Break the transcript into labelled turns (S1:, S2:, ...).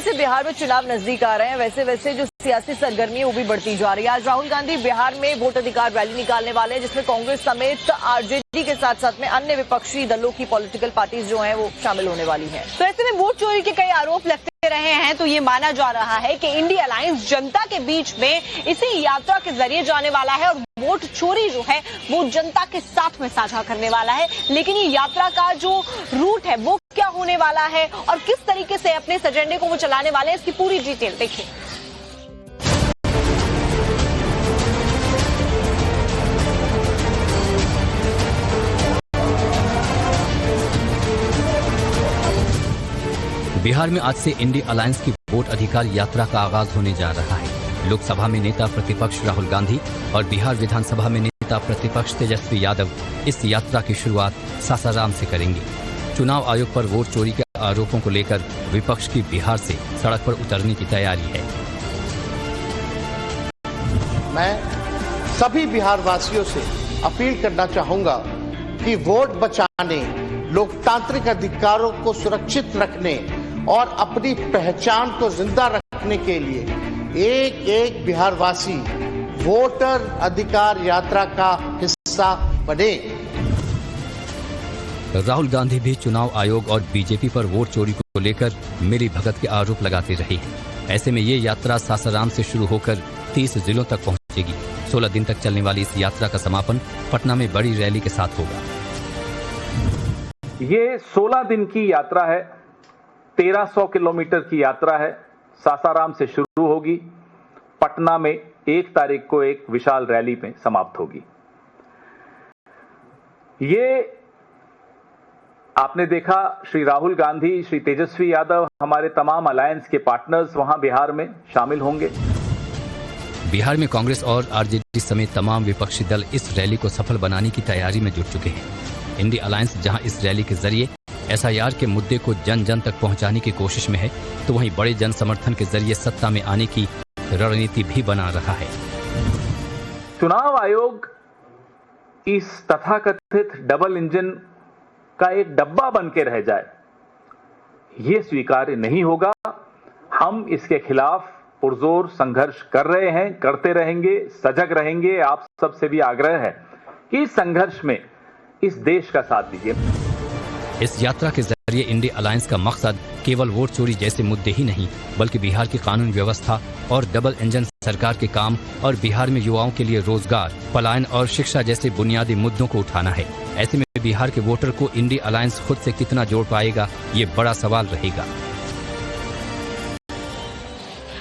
S1: जैसे बिहार में चुनाव नजदीक आ रहे हैं, वैसे वैसे जो सियासी सरगर्मी है वो भी बढ़ती जा रही है। आज राहुल गांधी बिहार में वोट अधिकार रैली निकालने वाले हैं, जिसमें कांग्रेस समेत आरजेडी के साथ साथ में अन्य विपक्षी दलों की पॉलिटिकल पार्टीज जो हैं वो शामिल होने वाली हैं।
S2: तो ऐसे में वोट चोरी के कई आरोप लगते रहे हैं, तो ये माना जा रहा है कि इंडिया अलायंस जनता के बीच में इसी यात्रा के जरिए जाने वाला है और वोट चोरी जो है वो जनता के साथ में साझा करने वाला है। लेकिन ये यात्रा का जो रूट है वो क्या होने वाला है और किस तरीके से अपने एजेंडे को वो चलाने वाले हैं, इसकी पूरी डिटेल देखिए।
S3: बिहार में आज से इंडिया अलायंस की वोट अधिकार यात्रा का आगाज होने जा रहा है। लोकसभा में नेता प्रतिपक्ष राहुल गांधी और बिहार विधानसभा में नेता प्रतिपक्ष तेजस्वी यादव इस यात्रा की शुरुआत सासाराम से करेंगे। चुनाव आयोग पर वोट चोरी के आरोपों को लेकर विपक्ष की बिहार से सड़क पर उतरने की तैयारी है।
S4: मैं सभी बिहार वासियों से अपील करना चाहूंगा कि वोट बचाने, लोकतांत्रिक अधिकारों को सुरक्षित रखने और अपनी पहचान को जिंदा रखने के लिए एक एक बिहारवासी वोटर अधिकार यात्रा का हिस्सा बने।
S3: राहुल गांधी भी चुनाव आयोग और बीजेपी पर वोट चोरी को लेकर मिली भगत के आरोप लगाते रहे हैं। ऐसे में ये यात्रा सासाराम से शुरू होकर 30 जिलों तक पहुंचेगी। 16 दिन तक चलने वाली इस यात्रा का समापन पटना में बड़ी रैली के साथ होगा।
S5: ये 16 दिन की यात्रा है, 1300 किलोमीटर की यात्रा है। सासाराम से शुरू होगी, पटना में 1 तारीख को एक विशाल रैली में समाप्त होगी। ये आपने देखा, श्री राहुल गांधी, श्री तेजस्वी यादव, हमारे तमाम अलायंस के पार्टनर्स वहां बिहार में शामिल होंगे।
S3: बिहार में कांग्रेस और आरजेडी समेत तमाम विपक्षी दल इस रैली को सफल बनाने की तैयारी में जुट चुके हैं। इंडिया अलायंस जहां इस रैली के जरिए एसआईआर के मुद्दे को जन जन तक पहुंचाने की कोशिश में है, तो वहीं बड़े जन समर्थन के जरिए सत्ता में आने की रणनीति भी बना रहा है।
S5: चुनाव आयोग इस तथाकथित डबल इंजन का एक डब्बा बन के रह जाए, ये स्वीकार्य नहीं होगा। हम इसके खिलाफ पुरजोर संघर्ष कर रहे हैं, करते रहेंगे, सजग रहेंगे। आप सबसे भी आग्रह है कि इस संघर्ष में इस देश का साथ दीजिए।
S3: इस यात्रा के जरिए इंडिया अलायंस का मकसद केवल वोट चोरी जैसे मुद्दे ही नहीं, बल्कि बिहार की कानून व्यवस्था और डबल इंजन सरकार के काम और बिहार में युवाओं के लिए रोजगार, पलायन और शिक्षा जैसे बुनियादी मुद्दों को उठाना है। ऐसे में बिहार के वोटर को इंडिया अलायंस खुद से कितना जोड़ पाएगा, ये बड़ा सवाल रहेगा।